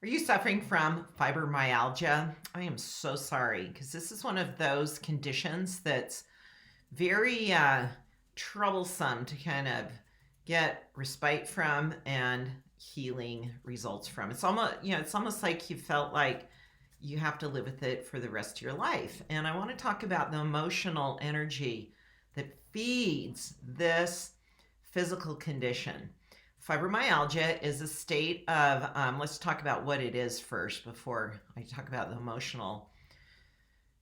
Are you suffering from fibromyalgia? I am so sorry because this is one of those conditions that's very troublesome to kind of get respite from and healing results from. It's almost like you felt like you have to live with it for the rest of your life. And I want to talk about the emotional energy that feeds this physical condition. Fibromyalgia is a state of, let's talk about what it is first before I talk about the emotional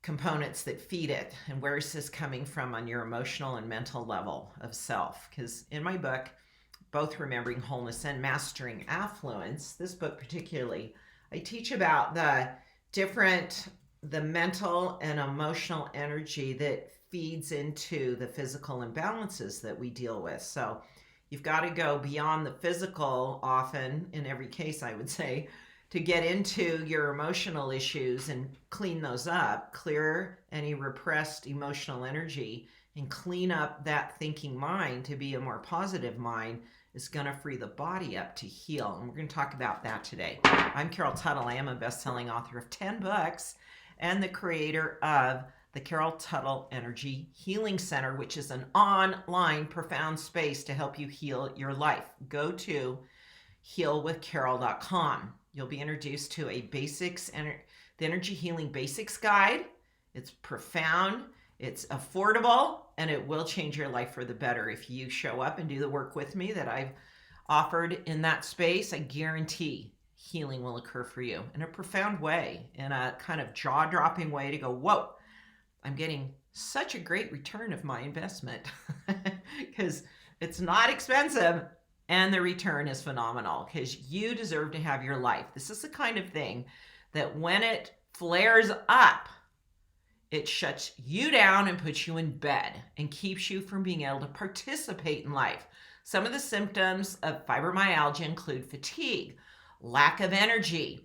components that feed it and where is this coming from on your emotional and mental level of self. Because in my book, both Remembering Wholeness and Mastering Affluence, this book particularly, I teach about the mental and emotional energy that feeds into the physical imbalances that we deal with. So you've got to go beyond the physical often, in every case, I would say, to get into your emotional issues and clean those up, clear any repressed emotional energy, and clean up that thinking mind to be a more positive mind is going to free the body up to heal. And we're going to talk about that today. I'm Carol Tuttle. I am a best-selling author of 10 books and the creator of the Carol Tuttle Energy Healing Center, which is an online profound space to help you heal your life. Go to healwithcarol.com. You'll be introduced to the Energy Healing Basics Guide. It's profound, it's affordable, and it will change your life for the better. If you show up and do the work with me that I've offered in that space, I guarantee healing will occur for you in a profound way, in a kind of jaw-dropping way to go, whoa, I'm getting such a great return of my investment because it's not expensive and the return is phenomenal because you deserve to have your life. This is the kind of thing that when it flares up, it shuts you down and puts you in bed and keeps you from being able to participate in life. Some of the symptoms of fibromyalgia include fatigue, lack of energy,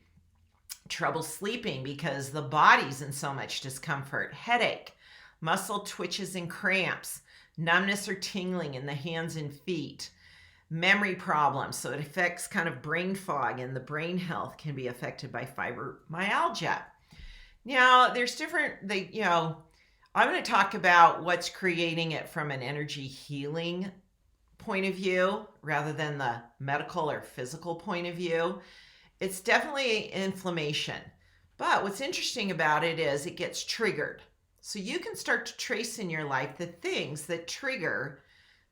trouble sleeping because the body's in so much discomfort, headache, muscle twitches and cramps, numbness or tingling in the hands and feet, memory problems. So it affects kind of brain fog, and the brain health can be affected by fibromyalgia. Now, there's I'm going to talk about what's creating it from an energy healing point of view rather than the medical or physical point of view. It's definitely inflammation. But what's interesting about it is it gets triggered. So you can start to trace in your life the things that trigger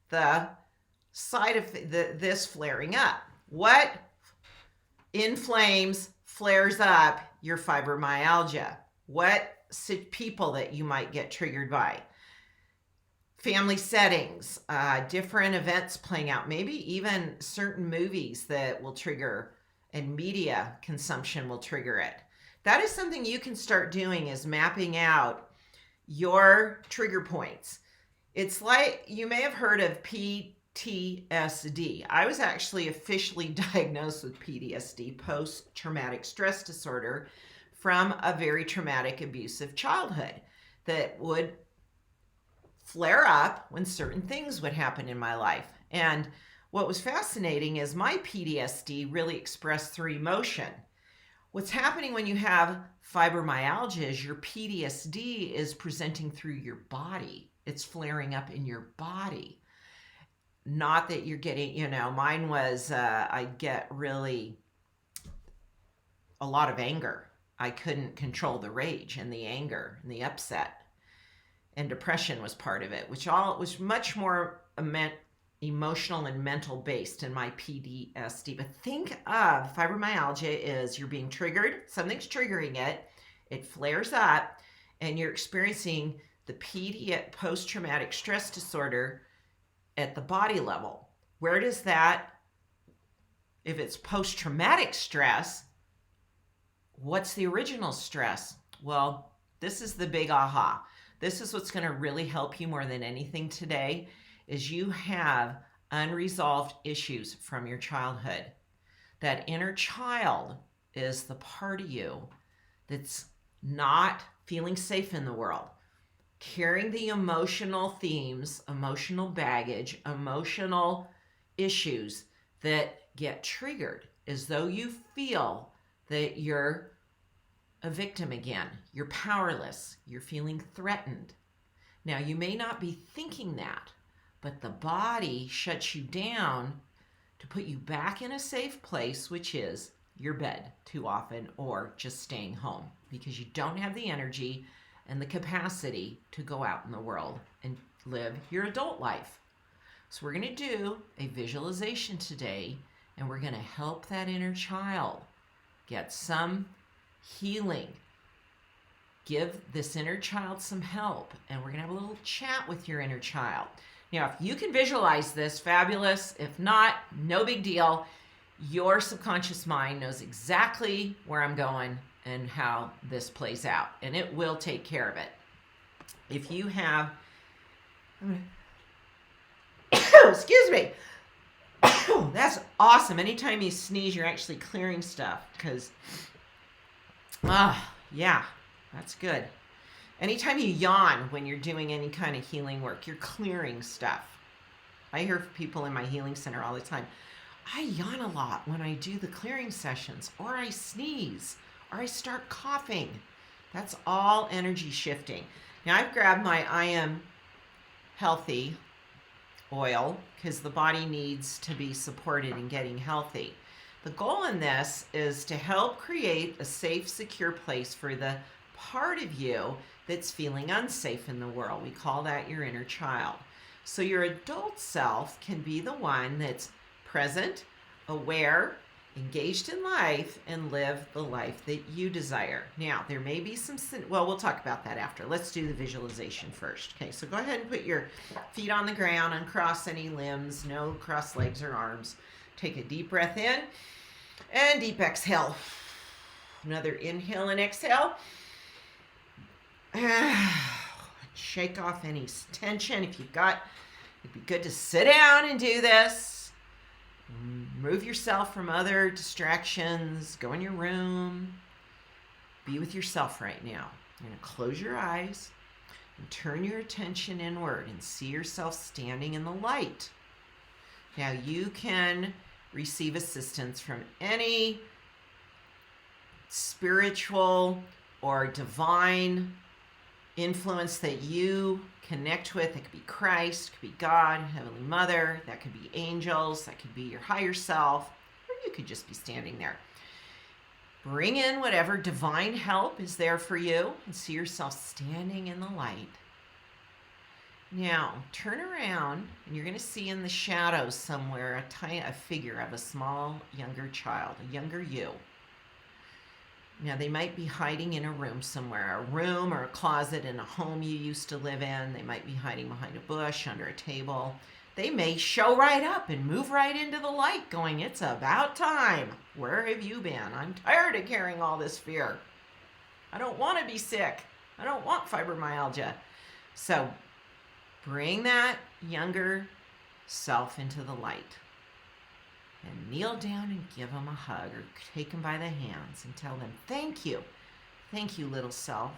the side of this flaring up. What inflames, flares up your fibromyalgia? What people that you might get triggered by? Family settings, different events playing out, maybe even certain movies that will trigger, and media consumption will trigger it. That is something you can start doing, is mapping out your trigger points. It's like, you may have heard of PTSD. I was actually officially diagnosed with PTSD, post-traumatic stress disorder, from a very traumatic, abusive childhood that would flare up when certain things would happen in my life. And what was fascinating is my PTSD really expressed through emotion. What's happening when you have fibromyalgia is your PTSD is presenting through your body. It's flaring up in your body. Not that you're getting, mine was, I'd get really a lot of anger. I couldn't control the rage and the anger and the upset. And depression was part of it, which all was much more emotional and mental based in my PTSD. But think of fibromyalgia is you're being triggered, something's triggering it, it flares up, and you're experiencing the post-traumatic stress disorder at the body level. Where does that, if it's post-traumatic stress, what's the original stress? Well, this is the big aha. This is what's going to really help you more than anything today, is you have unresolved issues from your childhood. That inner child is the part of you that's not feeling safe in the world, carrying the emotional themes, emotional baggage, emotional issues that get triggered, as though you feel that you're a victim again. You're powerless. You're feeling threatened. Now, you may not be thinking that, but the body shuts you down to put you back in a safe place, which is your bed too often, or just staying home because you don't have the energy and the capacity to go out in the world and live your adult life. So we're going to do a visualization today, and we're going to help that inner child get some healing. Give this inner child some help, and we're going to have a little chat with your inner child. Now, if you can visualize this, fabulous. If not, no big deal. Your subconscious mind knows exactly where I'm going and how this plays out, and it will take care of it. If you have, excuse me, that's awesome. Anytime you sneeze, you're actually clearing stuff because, yeah, that's good. Anytime you yawn when you're doing any kind of healing work, you're clearing stuff. I hear people in my healing center all the time, I yawn a lot when I do the clearing sessions, or I sneeze, or I start coughing. That's all energy shifting. Now I've grabbed my I Am Healthy oil because the body needs to be supported in getting healthy. The goal in this is to help create a safe, secure place for the part of you that's feeling unsafe in the world. We call that your inner child. So your adult self can be the one that's present, aware, engaged in life, and live the life that you desire. Now, there may be some, well, we'll talk about that after. Let's do the visualization first. Okay, so go ahead and put your feet on the ground, uncross any limbs, no cross legs or arms. Take a deep breath in and deep exhale. Another inhale and exhale. Shake off any tension. If you've got, it'd be good to sit down and do this. Remove yourself from other distractions. Go in your room. Be with yourself right now. You're going to close your eyes and turn your attention inward and see yourself standing in the light. Now you can receive assistance from any spiritual or divine influence that you connect with. It could be Christ, it could be God, Heavenly Mother, that could be angels, that could be your higher self, or you could just be standing there. Bring in whatever divine help is there for you and see yourself standing in the light. Now, turn around and you're going to see in the shadows somewhere a figure of a small, younger child, a younger you. Now, they might be hiding in a room somewhere, a room or a closet in a home you used to live in. They might be hiding behind a bush, under a table. They may show right up and move right into the light going, it's about time. Where have you been? I'm tired of carrying all this fear. I don't want to be sick. I don't want fibromyalgia. So bring that younger self into the light. And kneel down and give them a hug or take them by the hands and tell them, thank you. Thank you, little self,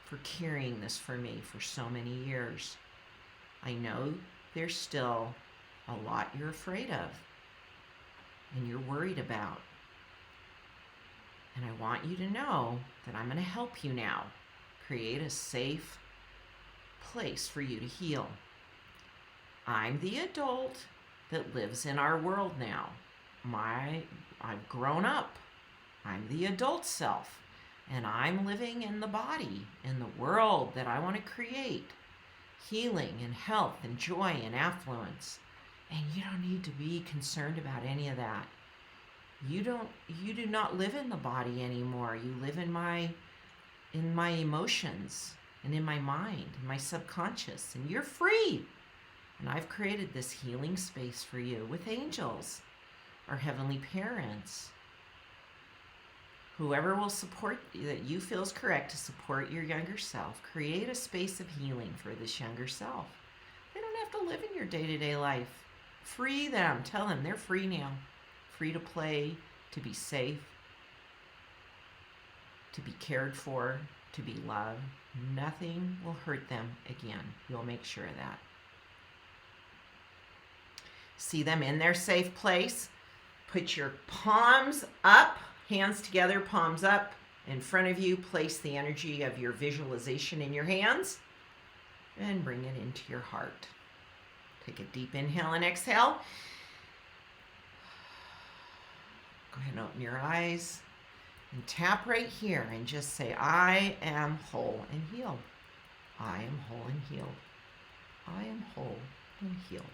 for carrying this for me for so many years. I know there's still a lot you're afraid of and you're worried about. And I want you to know that I'm going to help you now create a safe place for you to heal. I'm the adult that lives in our world now. I've grown up. I'm the adult self, and I'm living in the body, in the world that I want to create. Healing and health and joy and affluence. And you don't need to be concerned about any of that. You do not live in the body anymore. You live in my emotions and in my mind, in my subconscious, and you're free. And I've created this healing space for you with angels or heavenly parents. Whoever will support that you feel is correct to support your younger self, create a space of healing for this younger self. They don't have to live in your day-to-day life. Free them. Tell them they're free now. Free to play, to be safe, to be cared for, to be loved. Nothing will hurt them again. You'll make sure of that. See them in their safe place. Put your palms up, Hands together, palms up. In front of you, place the energy of your visualization in your hands and bring it into your heart. Take a deep inhale and exhale. Go ahead and open your eyes and tap right here and just say, I am whole and healed. I am whole and healed. I am whole and healed.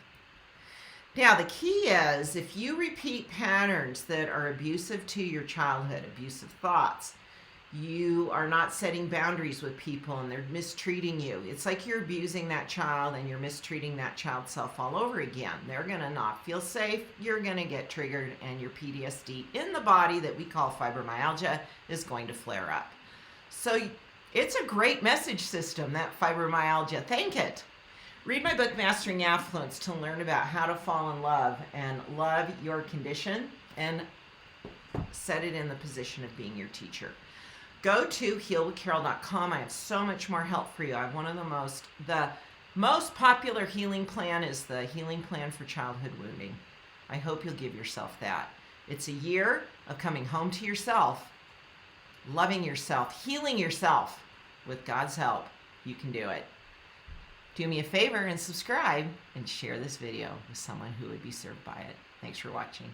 Now, the key is if you repeat patterns that are abusive to your childhood, abusive thoughts, you are not setting boundaries with people and they're mistreating you. It's like you're abusing that child and you're mistreating that child's self all over again. They're going to not feel safe. You're going to get triggered and your PTSD in the body that we call fibromyalgia is going to flare up. So it's a great message system, that fibromyalgia. Thank it. Read my book, Mastering Affluence, to learn about how to fall in love and love your condition and set it in the position of being your teacher. Go to healwithcarol.com. I have so much more help for you. I have one of the most popular healing plan is the healing plan for childhood wounding. I hope you'll give yourself that. It's a year of coming home to yourself, loving yourself, healing yourself. With God's help, you can do it. Do me a favor and subscribe and share this video with someone who would be served by it. Thanks for watching.